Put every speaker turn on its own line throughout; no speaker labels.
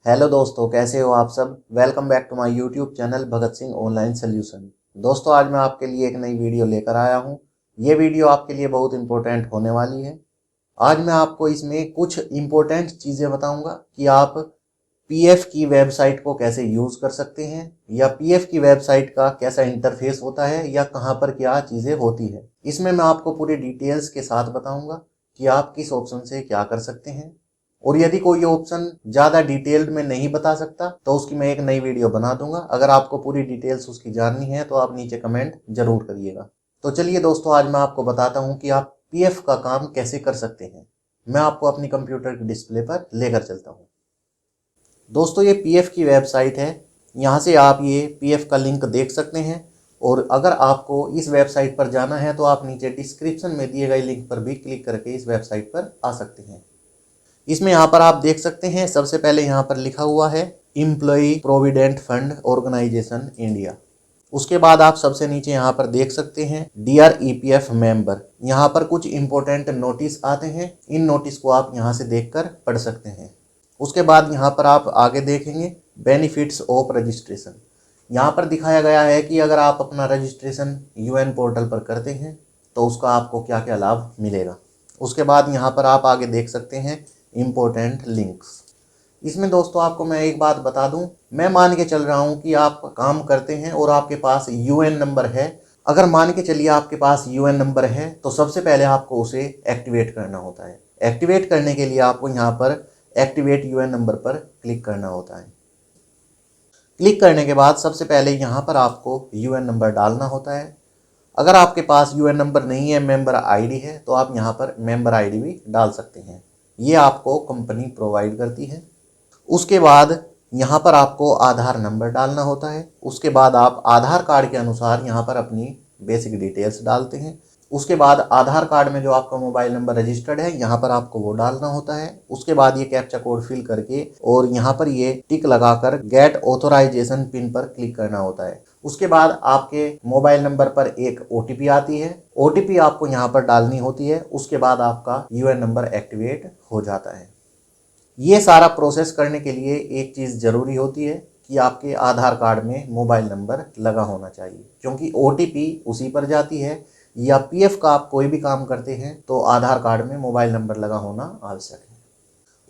Hello दोस्तों, कैसे हो आप सब। Welcome back to my YouTube channel Bhagat Singh online solution. दोस्तों, आज मैं आपके लिए एक नई वीडियो लेकर आया हूं। ये वीडियो आपके लिए बहुत इंपॉर्टेंट होने वाली है। आज मैं आपको इसमें कुछ इंपॉर्टेंट चीज़ें बताऊंगा कि आप पीएफ की वेबसाइट को कैसे यूज़ कर सकते हैं, या पीएफ की वेबसाइट का कैसा इंटरफेस होता है, या कहाँ पर क्या चीज़ें होती है। इसमें मैं आपको पूरी डिटेल्स के साथ बताऊंगा कि आप किस ऑप्शन से क्या कर सकते हैं। और यदि कोई ऑप्शन ज़्यादा डिटेल्ड में नहीं बता सकता तो उसकी मैं एक नई वीडियो बना दूंगा। अगर आपको पूरी डिटेल्स उसकी जाननी है तो आप नीचे कमेंट जरूर करिएगा। तो चलिए दोस्तों, आज मैं आपको बताता हूँ कि आप पीएफ का काम कैसे कर सकते हैं। मैं आपको अपनी कंप्यूटर की डिस्प्ले पर लेकर चलता हूँ। दोस्तों, ये पीएफ की वेबसाइट है। यहाँ से आप ये पीएफ का लिंक देख सकते हैं। और अगर आपको इस वेबसाइट पर जाना है तो आप नीचे डिस्क्रिप्शन में दिए गए लिंक पर भी क्लिक करके इस वेबसाइट पर आ सकते हैं। इसमें यहाँ पर आप देख सकते हैं, सबसे पहले यहाँ पर लिखा हुआ है employee provident fund organisation India. उसके बाद आप सबसे नीचे यहाँ पर देख सकते हैं डियर ईपीएफ मेंबर। यहाँ पर कुछ इंपॉर्टेंट नोटिस आते हैं, इन नोटिस को आप यहाँ से देखकर पढ़ सकते हैं। उसके बाद यहाँ पर आप आगे देखेंगे बेनिफिट्स ऑफ रजिस्ट्रेशन। यहाँ पर दिखाया गया है कि अगर आप अपना रजिस्ट्रेशन यूएन पोर्टल पर करते हैं तो उसका आपको क्या क्या लाभ मिलेगा। उसके बाद यहाँ पर आप आगे देख सकते हैं इम्पोर्टेंट लिंक्स। इसमें दोस्तों आपको मैं एक बात बता दूं, मैं मान के चल रहा हूं कि आप काम करते हैं और आपके पास यूएन नंबर है। अगर मान के चलिए आपके पास यूएन नंबर है तो सबसे पहले आपको उसे एक्टिवेट करना होता है। एक्टिवेट करने के लिए आपको यहाँ पर एक्टिवेट यूएन नंबर पर क्लिक करना होता है। क्लिक करने के बाद सबसे पहले यहाँ पर आपको यूएन नंबर डालना होता है। अगर आपके पास यूएन नंबर नहीं है, मेंबर आईडी है, तो आप यहाँ पर मेंबर आईडी भी डाल सकते हैं। ये आपको कंपनी प्रोवाइड करती है। उसके बाद यहाँ पर आपको आधार नंबर डालना होता है। उसके बाद आप आधार कार्ड के अनुसार यहाँ पर अपनी बेसिक डिटेल्स डालते हैं। उसके बाद आधार कार्ड में जो आपका मोबाइल नंबर रजिस्टर्ड है यहाँ पर आपको वो डालना होता है। उसके बाद ये कैप्चा कोड फिल करके और यहाँ पर ये टिक लगाकर गेट ऑथोराइजेशन पिन पर क्लिक करना होता है। उसके बाद आपके मोबाइल नंबर पर एक ओटीपी आती है। ओटीपी आपको यहाँ पर डालनी होती है। उसके बाद आपका यूएन नंबर एक्टिवेट हो जाता है। ये सारा प्रोसेस करने के लिए एक चीज़ ज़रूरी होती है कि आपके आधार कार्ड में मोबाइल नंबर लगा होना चाहिए, क्योंकि ओटीपी उसी पर जाती है। या पीएफ का आप कोई भी काम करते हैं तो आधार कार्ड में मोबाइल नंबर लगा होना आवश्यक है।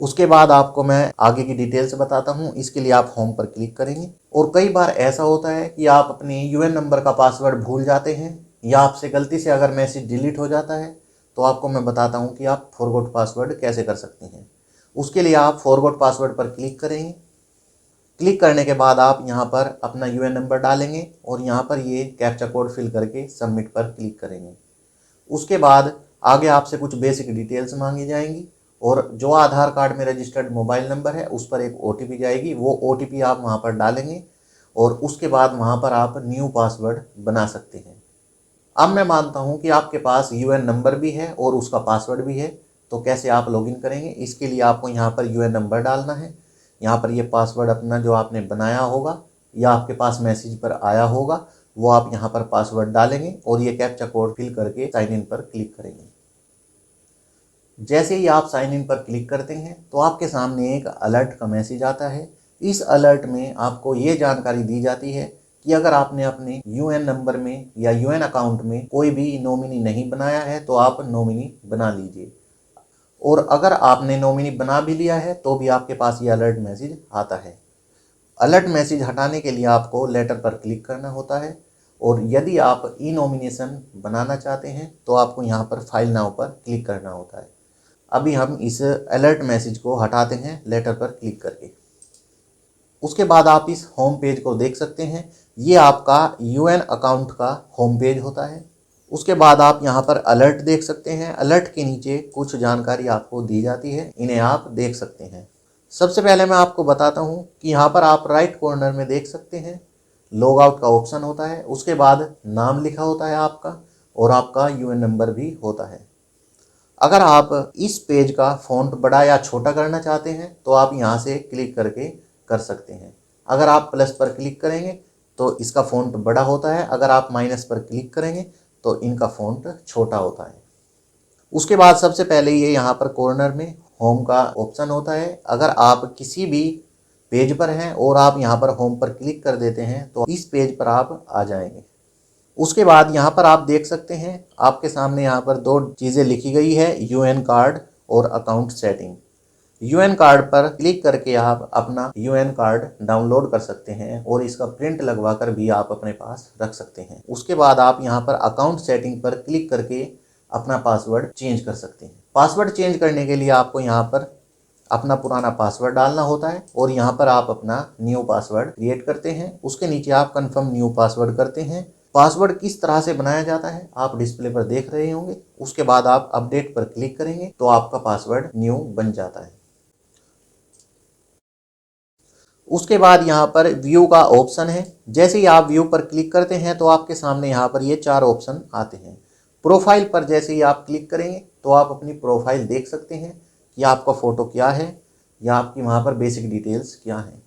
उसके बाद आपको मैं आगे की डिटेल्स बताता हूँ। इसके लिए आप होम पर क्लिक करेंगे। और कई बार ऐसा होता है कि आप अपने यूएन नंबर का पासवर्ड भूल जाते हैं, या आपसे गलती से अगर मैसेज डिलीट हो जाता है, तो आपको मैं बताता हूँ कि आप फॉरगॉट पासवर्ड कैसे कर सकते हैं। उसके लिए आप फॉरगॉट पासवर्ड पर क्लिक करेंगे। क्लिक करने के बाद आप यहाँ पर अपना यूएन नंबर डालेंगे और यहाँ पर ये कैप्चा कोड फिल करके सबमिट पर क्लिक करेंगे। उसके बाद आगे आपसे कुछ बेसिक डिटेल्स मांगी जाएंगी, और जो आधार कार्ड में रजिस्टर्ड मोबाइल नंबर है उस पर एक ओटीपी जाएगी। वो ओटीपी आप वहाँ पर डालेंगे और उसके बाद वहाँ पर आप न्यू पासवर्ड बना सकते हैं। अब मैं मानता हूँ कि आपके पास यूएन नंबर भी है और उसका पासवर्ड भी है, तो कैसे आप लॉगिन करेंगे। इसके लिए आपको यहाँ पर यूएन नंबर डालना है। यहाँ पर ये पासवर्ड अपना जो आपने बनाया होगा या आपके पास मैसेज पर आया होगा वो आप यहाँ पर पासवर्ड डालेंगे और ये कैप्चा कोड फिल करके साइन इन पर क्लिक करेंगे। जैसे ही आप साइन इन पर क्लिक करते हैं तो आपके सामने एक अलर्ट का मैसेज आता है। इस अलर्ट में आपको ये जानकारी दी जाती है कि अगर आपने अपने यूएन नंबर में या यूएन अकाउंट में कोई भी नॉमिनी नहीं बनाया है तो आप नॉमिनी बना लीजिए। और अगर आपने नॉमिनी बना भी लिया है तो भी आपके पास ये अलर्ट मैसेज आता है। अलर्ट मैसेज हटाने के लिए आपको लेटर पर क्लिक करना होता है। और यदि आप ई नॉमिनेशन बनाना चाहते हैं तो आपको यहाँ पर फाइल नाउ पर क्लिक करना होता है। अभी हम इस अलर्ट मैसेज को हटाते हैं लेटर पर क्लिक करके। उसके बाद आप इस होम पेज को देख सकते हैं। ये आपका यूएन अकाउंट का होम पेज होता है। उसके बाद आप यहाँ पर अलर्ट देख सकते हैं। अलर्ट के नीचे कुछ जानकारी आपको दी जाती है, इन्हें आप देख सकते हैं। सबसे पहले मैं आपको बताता हूँ कि यहाँ पर आप राइट कॉर्नर में देख सकते हैं लॉग आउट का ऑप्शन होता है। उसके बाद नाम लिखा होता है आपका, और आपका यूएन नंबर भी होता है। अगर आप इस पेज का फ़ॉन्ट बड़ा या छोटा करना चाहते हैं तो आप यहाँ से क्लिक करके कर सकते हैं। अगर आप प्लस पर क्लिक करेंगे तो इसका फ़ॉन्ट बड़ा होता है, अगर आप माइनस पर क्लिक करेंगे तो इनका फ़ॉन्ट छोटा होता है। उसके बाद सबसे पहले ये यहाँ पर कॉर्नर में होम का ऑप्शन होता है। अगर आप किसी भी पेज पर हैं और आप यहाँ पर होम पर क्लिक कर देते हैं तो इस पेज पर आप आ जाएंगे। उसके बाद यहाँ पर आप देख सकते हैं आपके सामने यहाँ पर दो चीज़ें लिखी गई है, यूएन कार्ड और अकाउंट सेटिंग। यूएन कार्ड पर क्लिक करके आप अपना यूएन कार्ड डाउनलोड कर सकते हैं और इसका प्रिंट लगवा कर भी आप अपने पास रख सकते हैं। उसके बाद आप यहाँ पर अकाउंट सेटिंग पर क्लिक करके अपना पासवर्ड चेंज कर सकते हैं। पासवर्ड चेंज करने के लिए आपको यहाँ पर अपना पुराना पासवर्ड डालना होता है और यहाँ पर आप अपना न्यू पासवर्ड क्रिएट करते हैं। उसके नीचे आप कंफर्म न्यू पासवर्ड करते हैं। पासवर्ड किस तरह से बनाया जाता है आप डिस्प्ले पर देख रहे होंगे। उसके बाद आप अपडेट पर क्लिक करेंगे तो आपका पासवर्ड न्यू बन जाता है। उसके बाद यहाँ पर व्यू का ऑप्शन है। जैसे ही आप व्यू पर क्लिक करते हैं तो आपके सामने यहाँ पर ये 4 ऑप्शन आते हैं। प्रोफाइल पर जैसे ही आप क्लिक करेंगे तो आप अपनी प्रोफाइल देख सकते हैं कि आपका फ़ोटो क्या है या आपकी वहाँ पर बेसिक डिटेल्स क्या हैं।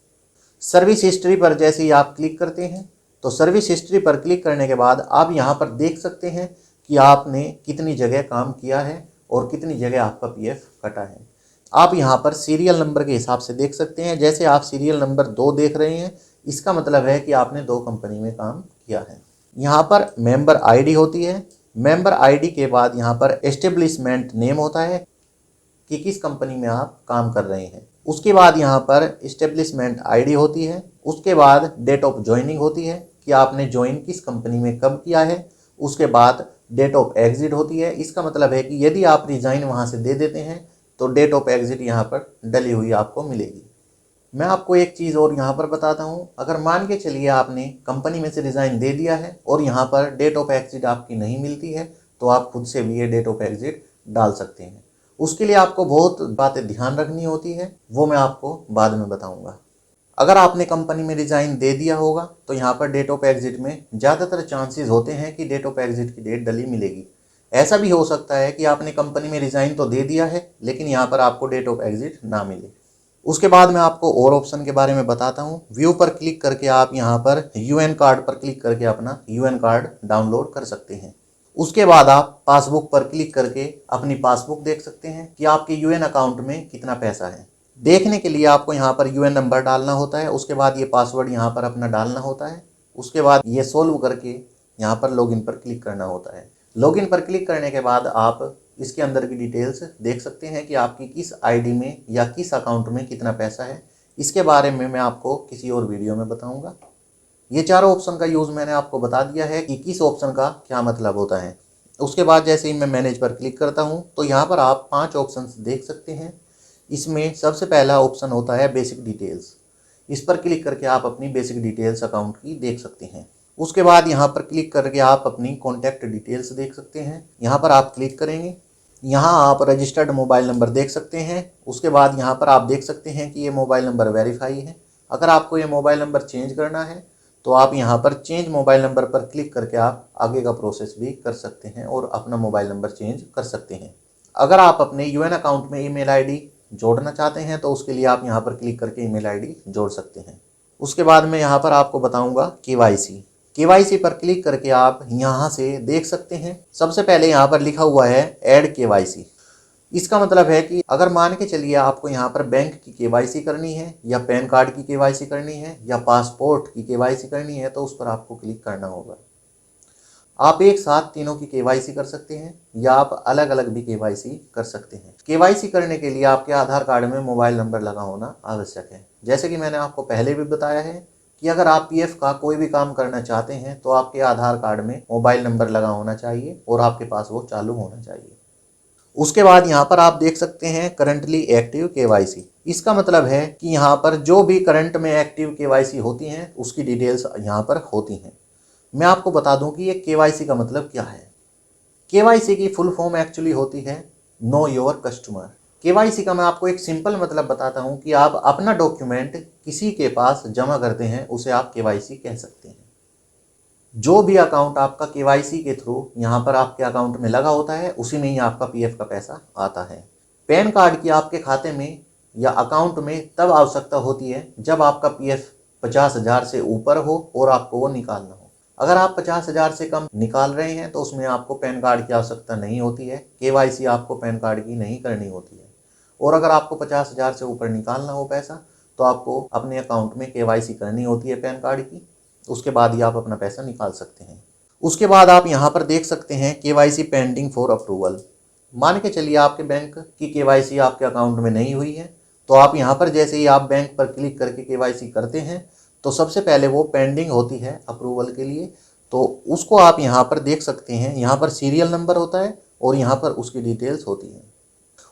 सर्विस हिस्ट्री पर जैसे ही आप क्लिक करते हैं तो सर्विस हिस्ट्री पर क्लिक करने के बाद आप यहाँ पर देख सकते हैं कि आपने कितनी जगह काम किया है और कितनी जगह आपका पीएफ कटा है। आप यहाँ पर सीरियल नंबर के हिसाब से देख सकते हैं। जैसे आप सीरियल नंबर 2 देख रहे हैं, इसका मतलब है कि आपने 2 कंपनी में काम किया है। यहाँ पर मेंबर आईडी होती है। मेंबर आईडी के बाद यहाँ पर एस्टेब्लिशमेंट नेम होता है कि किस कंपनी में आप काम कर रहे हैं। उसके बाद यहाँ पर एस्टेब्लिशमेंट आईडी होती है। उसके बाद डेट ऑफ ज्वाइनिंग होती है कि आपने ज्वाइन किस कंपनी में कब किया है। उसके बाद डेट ऑफ एग्जिट होती है। इसका मतलब है कि यदि आप रिज़ाइन वहाँ से दे देते हैं तो डेट ऑफ एग्जिट यहाँ पर डली हुई आपको मिलेगी। मैं आपको एक चीज़ और यहाँ पर बताता हूँ। अगर मान के चलिए आपने कंपनी में से रिज़ाइन दे दिया है और यहाँ पर डेट ऑफ एग्जिट आपकी नहीं मिलती है तो आप खुद से भी ये डेट ऑफ एग्जिट डाल सकते हैं। उसके लिए आपको बहुत बातें ध्यान रखनी होती है, वो मैं आपको बाद में बताऊँगा। अगर आपने कंपनी में रिज़ाइन दे दिया होगा तो यहाँ पर डेट ऑफ एग्जिट में ज़्यादातर चांसेस होते हैं कि डेट ऑफ एग्जिट की डेट डली मिलेगी। ऐसा भी हो सकता है कि आपने कंपनी में रिज़ाइन तो दे दिया है लेकिन यहाँ पर आपको डेट ऑफ एग्जिट ना मिले। उसके बाद मैं आपको और ऑप्शन के बारे में बताता हूँ। व्यू पर क्लिक करके आप यहाँ पर यूएन कार्ड पर क्लिक करके अपना यूएन कार्ड डाउनलोड कर सकते हैं। उसके बाद आप पासबुक पर क्लिक करके अपनी पासबुक देख सकते हैं कि आपके यूएन अकाउंट में कितना पैसा है। देखने के लिए आपको यहाँ पर यूएन नंबर डालना होता है। उसके बाद ये पासवर्ड यहाँ पर अपना डालना होता है। उसके बाद ये सोल्व करके यहाँ पर लॉगिन पर क्लिक करना होता है। लॉगिन पर क्लिक करने के बाद आप इसके अंदर की डिटेल्स देख सकते हैं कि आपकी किस आईडी में या किस अकाउंट में कितना पैसा है। इसके बारे में मैं आपको किसी और वीडियो में बताऊंगा। ये 4 ऑप्शन का यूज़ मैंने आपको बता दिया है कि किस ऑप्शन का क्या मतलब होता है। उसके बाद जैसे ही मैं मैनेज पर क्लिक करता हूँ तो यहाँ पर आप 5 ऑप्शन देख सकते हैं। इसमें सबसे पहला ऑप्शन होता है बेसिक डिटेल्स। इस पर क्लिक करके आप अपनी बेसिक डिटेल्स अकाउंट की देख सकते हैं। उसके बाद यहाँ पर क्लिक करके आप अपनी कॉन्टैक्ट डिटेल्स देख सकते हैं। यहाँ पर आप क्लिक करेंगे, यहाँ आप रजिस्टर्ड मोबाइल नंबर देख सकते हैं। उसके बाद यहाँ पर आप देख सकते हैं कि ये मोबाइल नंबर वेरीफाई है। अगर आपको ये मोबाइल नंबर चेंज करना है तो आप यहाँ पर चेंज मोबाइल नंबर पर क्लिक करके आप आगे का प्रोसेस भी कर सकते हैं और अपना मोबाइल नंबर चेंज कर सकते हैं। अगर आप अपने यूएन अकाउंट में ईमेल आईडी जोड़ना चाहते हैं तो उसके लिए आप यहाँ पर क्लिक करके ईमेल आईडी जोड़ सकते हैं। उसके बाद मैं यहाँ पर आपको बताऊँगा केवाईसी पर क्लिक करके आप यहाँ से देख सकते हैं। सबसे पहले यहाँ पर लिखा हुआ है ऐड केवाईसी। इसका मतलब है कि अगर मान के चलिए आपको यहाँ पर बैंक की केवाईसी करनी है या पैन कार्ड की केवाईसी करनी है या पासपोर्ट की केवाईसी करनी है तो उस पर आपको क्लिक करना होगा। आप एक साथ तीनों की केवाईसी कर सकते हैं या आप अलग अलग भी केवाईसी कर सकते हैं। केवाईसी करने के लिए आपके आधार कार्ड में मोबाइल नंबर लगा होना आवश्यक है। जैसे कि मैंने आपको पहले भी बताया है कि अगर आप पीएफ का कोई भी काम करना चाहते हैं तो आपके आधार कार्ड में मोबाइल नंबर लगा होना चाहिए और आपके पास वो चालू होना चाहिए। उसके बाद यहाँ पर आप देख सकते हैं करंटली एक्टिव केवाईसी। इसका मतलब है कि यहाँ पर जो भी करंट में एक्टिव केवाईसी होती हैं उसकी डिटेल्स यहाँ पर होती हैं। मैं आपको बता दूं कि ये केवाईसी का मतलब क्या है। केवाईसी की फुल फॉर्म एक्चुअली होती है नो योर कस्टमर। केवाईसी का मैं आपको एक सिंपल मतलब बताता हूं कि आप अपना डॉक्यूमेंट किसी के पास जमा करते हैं उसे आप केवाईसी कह सकते हैं। जो भी अकाउंट आपका केवाईसी के थ्रू यहाँ पर आपके अकाउंट में लगा होता है उसी में ही आपका पीएफ का पैसा आता है। पैन कार्ड की आपके खाते में या अकाउंट में तब आवश्यकता होती है जब आपका पीएफ 50,000 से ऊपर हो और आपको वो निकालना हो। अगर आप 50,000 से कम निकाल रहे हैं तो उसमें आपको पैन कार्ड की आवश्यकता नहीं होती है। केवाईसी आपको पैन कार्ड की नहीं करनी होती है। और अगर आपको 50,000 से ऊपर निकालना हो पैसा तो आपको अपने अकाउंट में KYC करनी होती है पैन कार्ड की। उसके बाद ही आप अपना पैसा निकाल सकते हैं। उसके बाद आप यहाँ पर देख सकते हैं KYC पेंडिंग फॉर अप्रूवल। मान के चलिए आपके बैंक की KYC आपके अकाउंट में नहीं हुई है, तो आप यहाँ पर जैसे ही आप बैंक पर क्लिक करके KYC करते हैं तो सबसे पहले वो पेंडिंग होती है अप्रूवल के लिए। तो उसको आप यहाँ पर देख सकते हैं, यहाँ पर सीरियल नंबर होता है और यहाँ पर उसकी डिटेल्स होती हैं।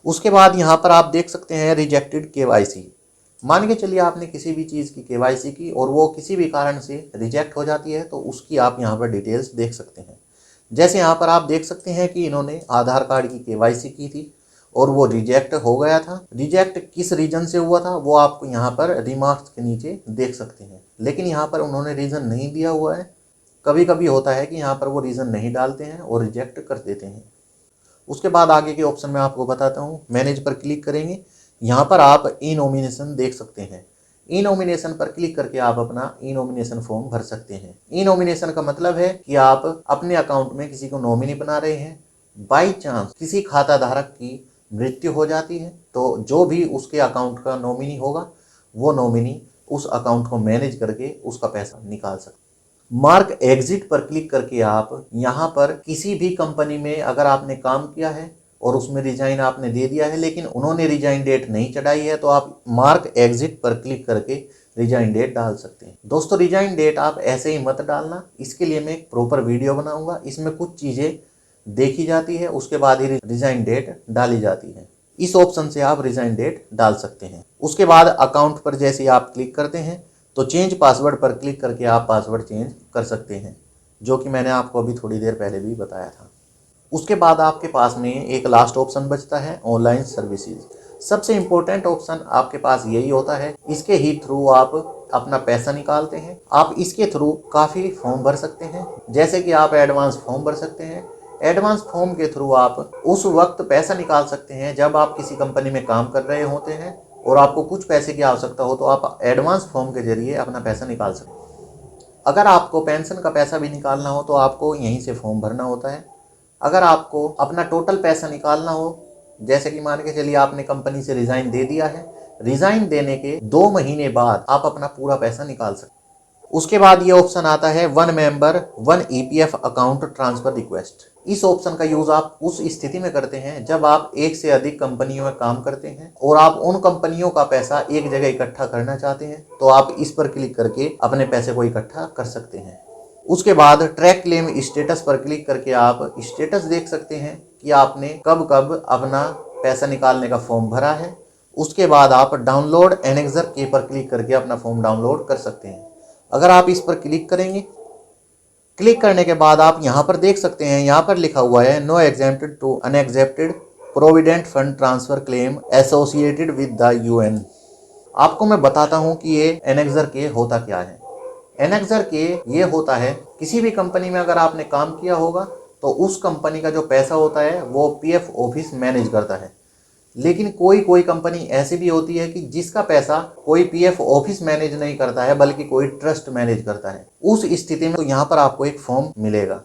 उसके बाद यहाँ पर आप देख सकते हैं रिजेक्टेड KYC। मान के चलिए आपने किसी भी चीज़ की KYC की और वो किसी भी कारण से रिजेक्ट हो जाती है, तो उसकी आप यहाँ पर डिटेल्स देख सकते हैं। जैसे यहाँ पर आप देख सकते हैं कि इन्होंने आधार कार्ड की KYC की थी और वो रिजेक्ट हो गया था। रिजेक्ट किस रीजन से हुआ था वो आप यहाँ पर रिमार्क्स के नीचे देख सकते हैं, लेकिन यहाँ पर उन्होंने रीज़न नहीं दिया हुआ है। कभी कभी होता है कि यहाँ पर वो रीज़न नहीं डालते हैं और रिजेक्ट कर देते हैं। उसके बाद आगे के ऑप्शन में आपको बताता हूँ। मैनेज पर क्लिक करेंगे, यहाँ पर आप ई नॉमिनेशन देख सकते हैं। ई नॉमिनेशन पर क्लिक करके आप अपना ई नॉमिनेशन फॉर्म भर सकते हैं। ई नॉमिनेशन का मतलब है कि आप अपने अकाउंट में किसी को नॉमिनी बना रहे हैं। बाई चांस किसी खाता धारक की मृत्यु हो जाती है तो जो भी उसके अकाउंट का नॉमिनी होगा वो नॉमिनी उस अकाउंट को मैनेज करके उसका पैसा निकाल सकते हैं। मार्क एग्जिट पर क्लिक करके आप यहाँ पर किसी भी कंपनी में अगर आपने काम किया है और उसमें रिजाइन आपने दे दिया है लेकिन उन्होंने रिजाइन डेट नहीं चढ़ाई है, तो आप मार्क एग्जिट पर क्लिक करके रिजाइन डेट डाल सकते हैं। दोस्तों रिजाइन डेट आप ऐसे ही मत डालना, इसके लिए मैं एक प्रॉपर वीडियो बनाऊंगा। इसमें कुछ चीज़ें देखी जाती है, उसके बाद ही रिजाइन डेट डाली जाती है। इस ऑप्शन से आप रिजाइन डेट डाल सकते हैं। उसके बाद अकाउंट पर जैसे ही आप क्लिक करते हैं तो चेंज पासवर्ड पर क्लिक करके आप पासवर्ड चेंज कर सकते हैं, जो कि मैंने आपको अभी थोड़ी देर पहले भी बताया था। उसके बाद आपके पास में एक लास्ट ऑप्शन बचता है ऑनलाइन सर्विसेज। सबसे इम्पोर्टेंट ऑप्शन आपके पास यही होता है, इसके ही थ्रू आप अपना पैसा निकालते हैं। आप इसके थ्रू काफ़ी फॉर्म भर सकते हैं, जैसे कि आप एडवांस फॉर्म भर सकते हैं। एडवांस फॉर्म के थ्रू आप उस वक्त पैसा निकाल सकते हैं जब आप किसी कंपनी में काम कर रहे होते हैं और आपको कुछ पैसे की आवश्यकता हो, तो आप एडवांस फॉर्म के जरिए अपना पैसा निकाल सकते हैं। अगर आपको पेंशन का पैसा भी निकालना हो तो आपको यहीं से फॉर्म भरना होता है। अगर आपको अपना टोटल पैसा निकालना हो, जैसे कि मान के चलिए आपने कंपनी से रिज़ाइन दे दिया है, रिज़ाइन देने के 2 महीने बाद आप अपना पूरा पैसा निकाल सकते हैं। उसके बाद ये ऑप्शन आता है 1 member 1 EPF account transfer request. इस ऑप्शन का यूज़ आप उस स्थिति में करते हैं जब आप एक से अधिक कंपनियों में काम करते हैं और आप उन कंपनियों का पैसा एक जगह इकट्ठा करना चाहते हैं, तो आप इस पर क्लिक करके अपने पैसे को इकट्ठा कर सकते हैं। उसके बाद ट्रैक क्लेम स्टेटस पर क्लिक करके आप स्टेटस देख सकते हैं कि आपने कब कब अपना पैसा निकालने का फॉर्म भरा है। उसके बाद आप डाउनलोड एनेक्सर के पर क्लिक करके अपना फॉर्म डाउनलोड कर सकते हैं। अगर आप इस पर क्लिक करेंगे, क्लिक करने के बाद आप यहाँ पर देख सकते हैं, यहाँ पर लिखा हुआ है non exempted to unexempted provident fund transfer claim associated with the UN। आपको मैं बताता हूँ कि ये एनेक्सर के होता क्या है। एनेक्सर के ये होता है, किसी भी कंपनी में अगर आपने काम किया होगा तो उस कंपनी का जो पैसा होता है वो PF ऑफिस मैनेज करता है। लेकिन कोई कंपनी ऐसी भी होती है कि जिसका पैसा कोई PF ऑफिस मैनेज नहीं करता है बल्कि कोई ट्रस्ट मैनेज करता है। उस स्थिति में तो यहाँ पर आपको एक फॉर्म मिलेगा।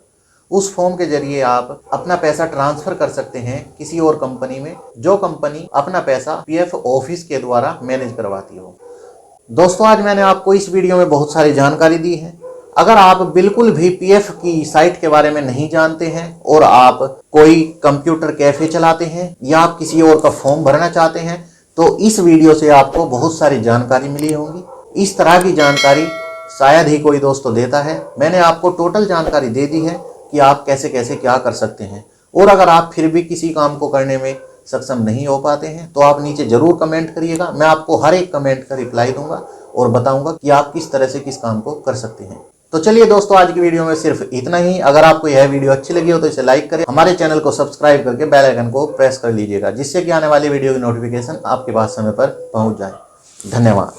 उस फॉर्म के जरिए आप अपना पैसा ट्रांसफर कर सकते हैं किसी और कंपनी में, जो कंपनी अपना पैसा PF ऑफिस के द्वारा मैनेज करवाती हो। दोस्तों आज मैंने आपको इस वीडियो में बहुत सारी जानकारी दी है। अगर आप बिल्कुल भी PF की साइट के बारे में नहीं जानते हैं और आप कोई कंप्यूटर कैफे चलाते हैं या आप किसी और का फॉर्म भरना चाहते हैं, तो इस वीडियो से आपको बहुत सारी जानकारी मिली होगी। इस तरह की जानकारी शायद ही कोई दोस्तों देता है। मैंने आपको टोटल जानकारी दे दी है कि आप कैसे कैसे क्या कर सकते हैं। और अगर आप फिर भी किसी काम को करने में सक्षम नहीं हो पाते हैं तो आप नीचे ज़रूर कमेंट करिएगा। मैं आपको हर एक कमेंट का रिप्लाई दूंगा और बताऊंगा कि आप किस तरह से किस काम को कर सकते हैं। तो चलिए दोस्तों आज की वीडियो में सिर्फ इतना ही। अगर आपको यह वीडियो अच्छी लगी हो तो इसे लाइक करें, हमारे चैनल को सब्सक्राइब करके बेल आइकन को प्रेस कर लीजिएगा, जिससे कि आने वाली वीडियो की नोटिफिकेशन आपके पास समय पर पहुंच जाए। धन्यवाद।